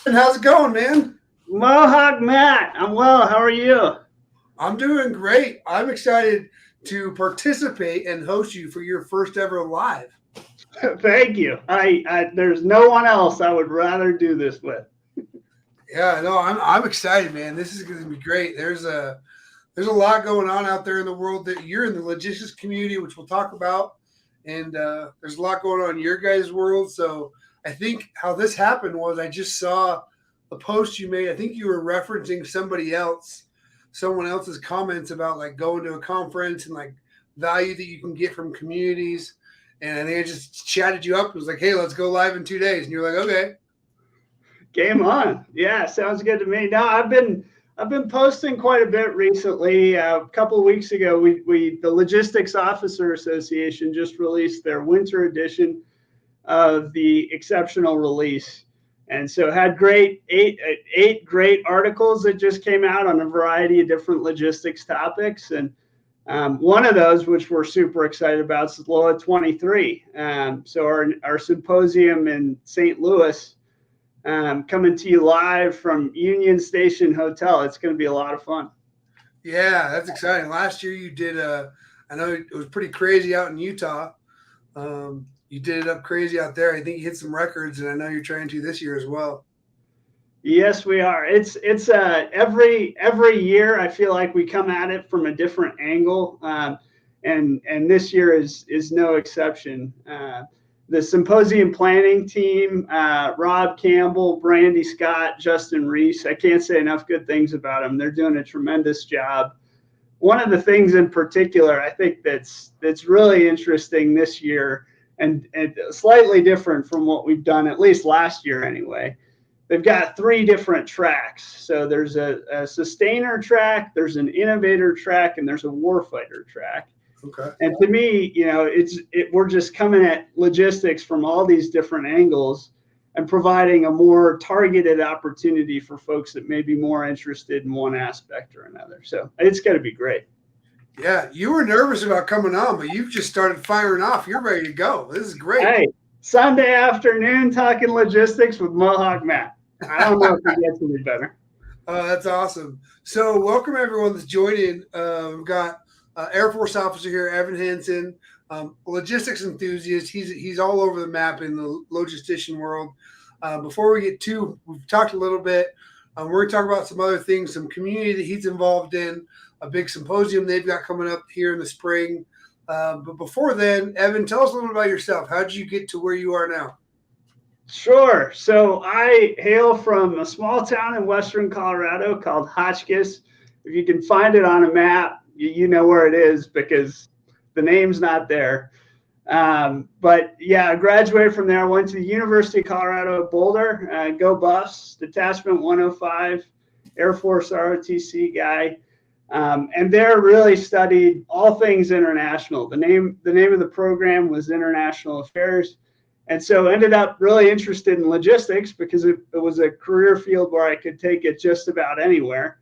And how's it going, man? Mohawk Matt, I'm well. How are you? I'm doing great. I'm excited to participate and host you for your first ever live. Thank you. There's no one else I would rather do this with. Yeah, no, I'm excited, man. This is going to be great. There's a lot going on out there in the world that you're in the logistics community, which we'll talk about, and there's a lot going on in your guys' world. So I think how this happened was I just saw a post you made. I think you were referencing someone else's comments about like going to a conference and like value that you can get from communities. And I think I just chatted you up. It was like, hey, let's go live in 2 days. And you're like, okay. Game on. Yeah, sounds good to me. No, I've been posting quite a bit recently. A couple of weeks ago, we the Logistics Officer Association just released their winter edition of the exceptional release. And so had great eight great articles that just came out on a variety of different logistics topics. And one of those, which we're super excited about, is LOA 23. So our symposium in St. Louis, coming to you live from Union Station Hotel. It's going to be a lot of fun. Yeah, that's exciting. Last year you did I know it was pretty crazy out in Utah. You did it up crazy out there. I think you hit some records, and I know you're trying to this year as well. Yes, we are. It's every year. I feel like we come at it from a different angle, and this year is no exception. The symposium planning team, Rob Campbell, Brandy Scott, Justin Reese. I can't say enough good things about them. They're doing a tremendous job. One of the things in particular, I think that's really interesting this year, and slightly different from what we've done at least last year anyway. They've got three different tracks. So there's a sustainer track, there's an innovator track, and there's a warfighter track. Okay. And to me, we're just coming at logistics from all these different angles and providing a more targeted opportunity for folks that may be more interested in one aspect or another. So it's going to be great. Yeah, you were nervous about coming on, but you've just started firing off. You're ready to go. This is great. Hey, Sunday afternoon talking logistics with Mohawk Matt. I don't know if it gets any better. Oh, that's awesome. So, welcome everyone that's joining. We've got Air Force officer here, Evan Hanson, logistics enthusiast. He's all over the map in the logistician world. Before we get to, we've talked a little bit. We're going to talk about some other things, some community that he's involved in, a big symposium they've got coming up here in the spring. But before then, Evan, tell us a little bit about yourself. How did you get to where you are now? Sure. So I hail from a small town in western Colorado called Hotchkiss. If you can find it on a map, you know where it is because the name's not there. But yeah, I graduated from there. I went to the University of Colorado at Boulder, go Buffs, Detachment 105, Air Force ROTC guy. And there really studied all things international. The name of the program was International Affairs. And so ended up really interested in logistics because it was a career field where I could take it just about anywhere.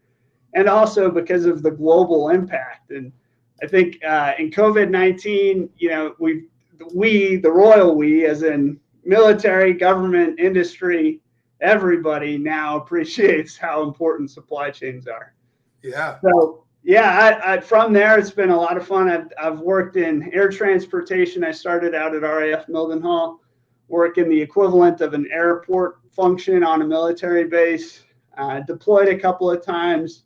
And also because of the global impact. And I think in COVID-19, the royal we, as in military, government, industry, everybody now appreciates how important supply chains are. Yeah. So yeah, from there it's been a lot of fun. I've worked in air transportation. I started out at RAF Mildenhall, work in the equivalent of an airport function on a military base. Deployed a couple of times.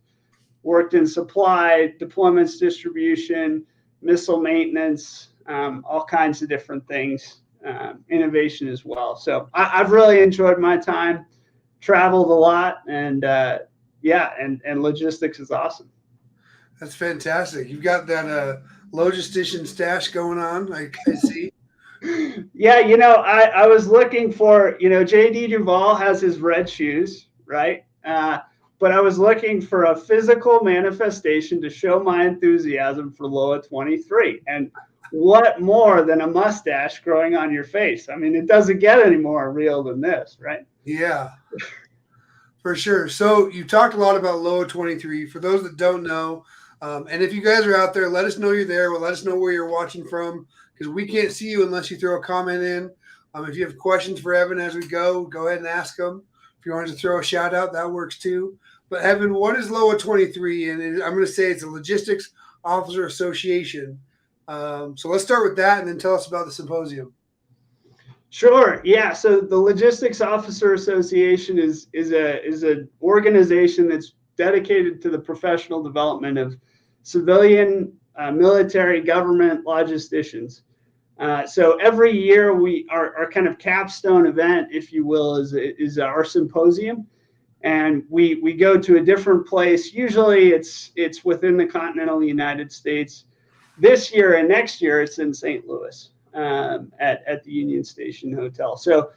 Worked in supply, deployments, distribution, missile maintenance, all kinds of different things, innovation as well. So I've really enjoyed my time, traveled a lot, and and logistics is awesome. That's fantastic. You've got that logistician stash going on. I see. Yeah, I was looking for, JD Duvall has his red shoes, right? But I was looking for a physical manifestation to show my enthusiasm for LOA 23. And what more than a mustache growing on your face? I mean, it doesn't get any more real than this, right? Yeah, for sure. So you talked a lot about LOA 23. For those that don't know, and if you guys are out there, let us know you're there. Well, let us know where you're watching from because we can't see you unless you throw a comment in. If you have questions for Evan as we go ahead and ask them. If you wanted to throw a shout out, that works too. But Evan, what is LOA 23? And I'm going to say it's a Logistics Officer Association. So let's start with that, and then tell us about the symposium. Sure. Yeah. So the Logistics Officer Association is an organization that's dedicated to the professional development of civilian, military, government logisticians. So every year our kind of capstone event, if you will, is our symposium, and we go to a different place. Usually it's within the continental United States. This year and next year it's in St. Louis at the Union Station Hotel. So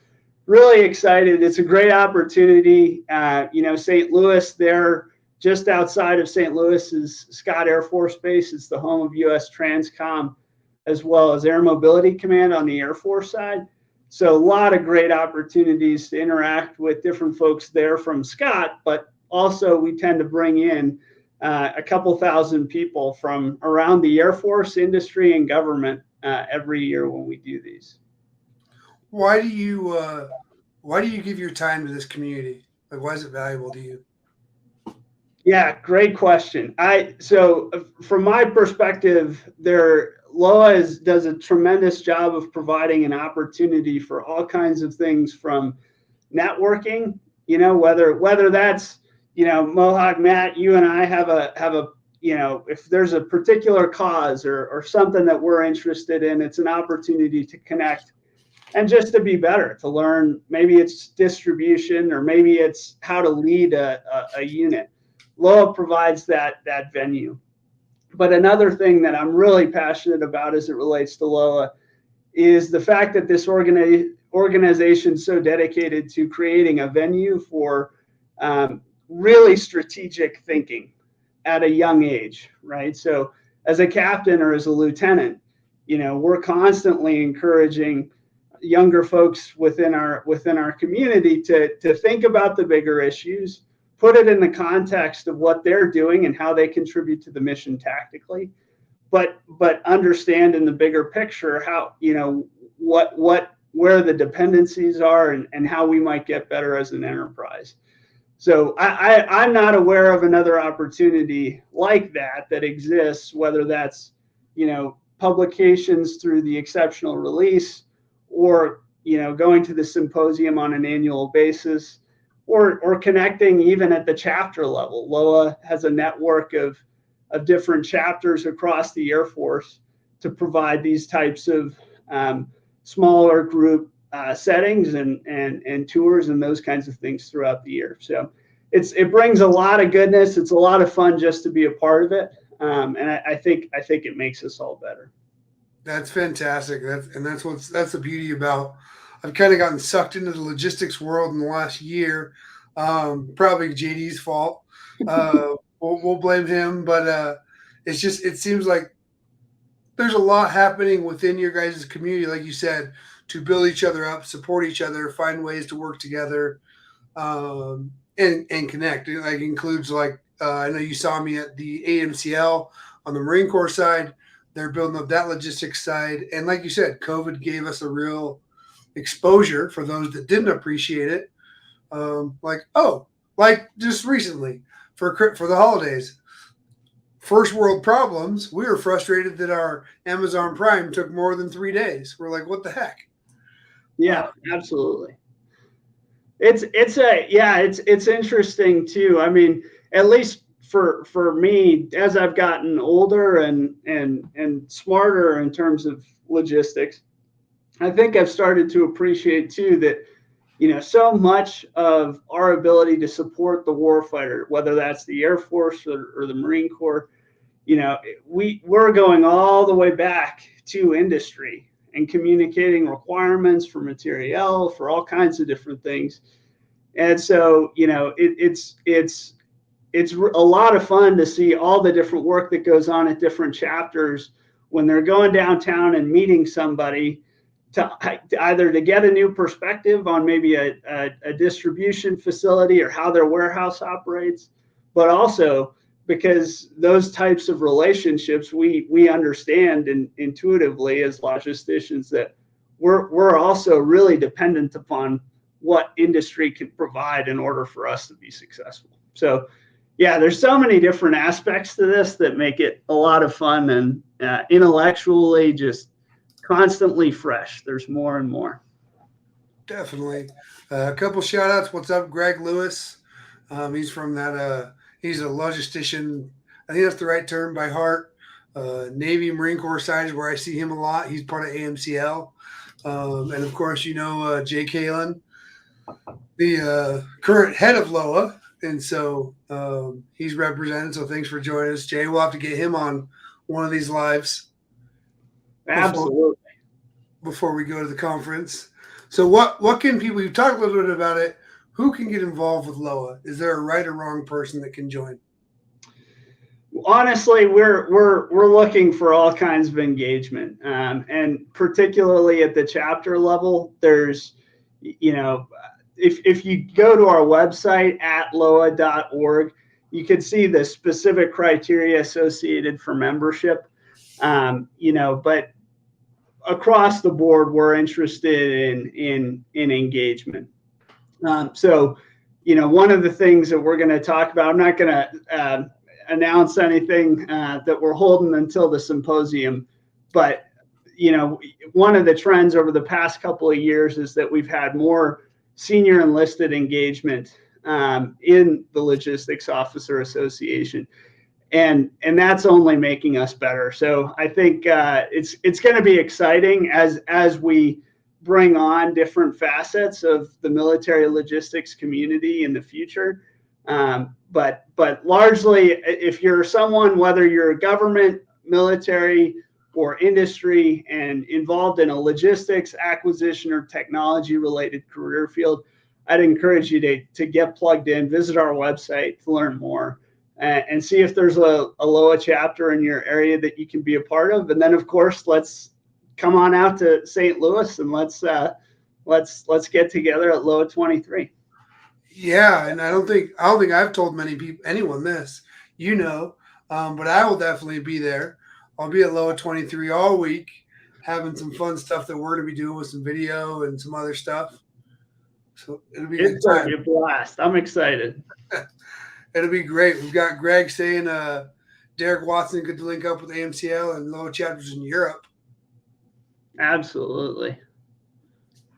really excited. It's a great opportunity. St. Louis, they're just outside of St. Louis is Scott Air Force Base. It's the home of U.S. Transcom, as well as Air Mobility Command on the Air Force side. So a lot of great opportunities to interact with different folks there from Scott, but also we tend to bring in a couple thousand people from around the Air Force, industry, and government every year when we do these. Why do you give your time to this community? Like, why is it valuable to you? Yeah, great question. So from my perspective, LOA does a tremendous job of providing an opportunity for all kinds of things, from networking, whether that's, Mohawk, Matt, you and I have a if there's a particular cause or something that we're interested in, it's an opportunity to connect and just to be better, to learn. Maybe it's distribution, or maybe it's how to lead a unit. LOA provides that venue. But another thing that I'm really passionate about as it relates to LOA is the fact that this organization is so dedicated to creating a venue for really strategic thinking at a young age, right? So as a captain or as a lieutenant, we're constantly encouraging younger folks within our community to think about the bigger issues, put it in the context of what they're doing and how they contribute to the mission tactically, but understand in the bigger picture how, where the dependencies are and how we might get better as an enterprise. So I'm not aware of another opportunity like that exists, whether that's, publications through the exceptional release, or, going to the symposium on an annual basis, or connecting even at the chapter level. LOA has a network of different chapters across the Air Force to provide these types of smaller group settings and tours and those kinds of things throughout the year. So it brings a lot of goodness. It's a lot of fun just to be a part of it, and I think it makes us all better. That's fantastic. That's the beauty about. I've kind of gotten sucked into the logistics world in the last year. Probably JD's fault. We'll blame him, but it seems like there's a lot happening within your guys' community, like you said, to build each other up, support each other, find ways to work together, and connect. It includes I know you saw me at the AMCL on the Marine Corps side. They're building up that logistics side, and like you said, COVID gave us a real exposure for those that didn't appreciate it. Like just recently for the holidays, first world problems. We were frustrated that our Amazon Prime took more than 3 days. We're like, what the heck? Yeah, absolutely. It's interesting too. I mean, at least for me, as I've gotten older and smarter in terms of logistics, I think I've started to appreciate too that, so much of our ability to support the warfighter, whether that's the Air Force or the Marine Corps, we're going all the way back to industry and communicating requirements for materiel, for all kinds of different things. And so, it's a lot of fun to see all the different work that goes on at different chapters when they're going downtown and meeting somebody to either to get a new perspective on maybe a distribution facility or how their warehouse operates, but also because those types of relationships we understand intuitively as logisticians that we're also really dependent upon what industry can provide in order for us to be successful. So yeah, there's so many different aspects to this that make it a lot of fun and intellectually just constantly fresh. There's more and more. Definitely. A couple shout outs. What's up, Greg Lewis? He's from that, he's a logistician. I think that's the right term by heart. Navy Marine Corps side is where I see him a lot. He's part of AMCL. And of course, Jay Kalin, the current head of LOA. And so he's represented. So thanks for joining us, Jay. We'll have to get him on one of these lives. Absolutely. Before we go to the conference. So what can people, you've talked a little bit about it. Who can get involved with LOA? Is there a right or wrong person that can join? Honestly, we're looking for all kinds of engagement, and particularly at the chapter level. There's, if you go to our website at loa.org, you can see the specific criteria associated for membership. But across the board, we're interested in engagement. So, one of the things that we're going to talk about, I'm not going to announce anything that we're holding until the symposium, but one of the trends over the past couple of years is that we've had more senior enlisted engagement in the Logistics Officer Association, and that's only making us better. So I think it's going to be exciting as we bring on different facets of the military logistics community in the future. But largely, if you're someone, whether you're government, military, or industry and involved in a logistics, acquisition, or technology related career field, I'd encourage you to get plugged in, visit our website to learn more, and see if there's a LOA chapter in your area that you can be a part of. And then, of course, let's come on out to St. Louis and let's get together at LOA 23. Yeah, and I don't think I've told anyone this, but I will definitely be there. I'll be at LOA 23 all week, having some fun stuff that we're going to be doing with some video and some other stuff. So it'll be a blast. I'm excited. It'll be great. We've got Greg saying Derek Watson could link up with AMCL and LOA chapters in Europe. Absolutely.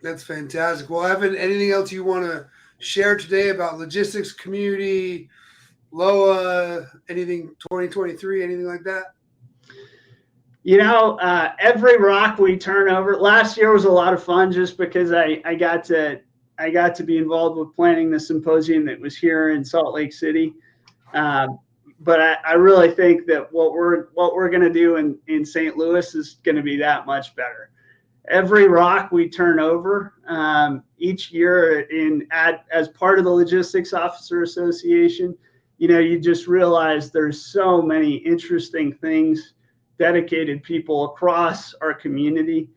That's fantastic. Well, Evan, anything else you want to share today about logistics community, LOA, anything 2023, anything like that? Every rock we turn over. Last year was a lot of fun just because I got to be involved with planning the symposium that was here in Salt Lake City. But I really think that what we're going to do in St. Louis is going to be that much better. Every rock we turn over each year as part of the Logistics Officer Association, you just realize there's so many interesting things, dedicated people across our community,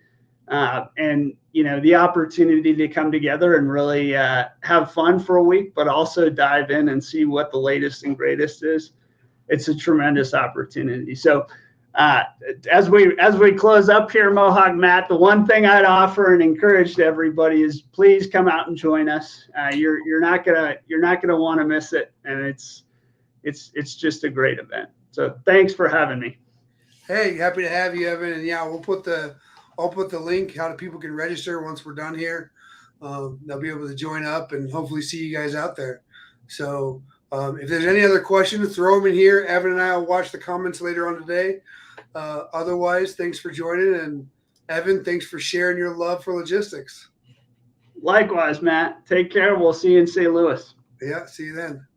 and the opportunity to come together and really have fun for a week, but also dive in and see what the latest and greatest is. It's a tremendous opportunity. So as we close up here, Mohawk Matt, the one thing I'd offer and encourage to everybody is please come out and join us. You're not gonna want to miss it, and it's just a great event. So thanks for having me. Hey, happy to have you, Evan. And yeah, I'll put the link how people can register once we're done here. They'll be able to join up and hopefully see you guys out there. So if there's any other questions, throw them in here. Evan and I will watch the comments later on today. Otherwise, thanks for joining. And Evan, thanks for sharing your love for logistics. Likewise, Matt. Take care. We'll see you in St. Louis. Yeah, see you then.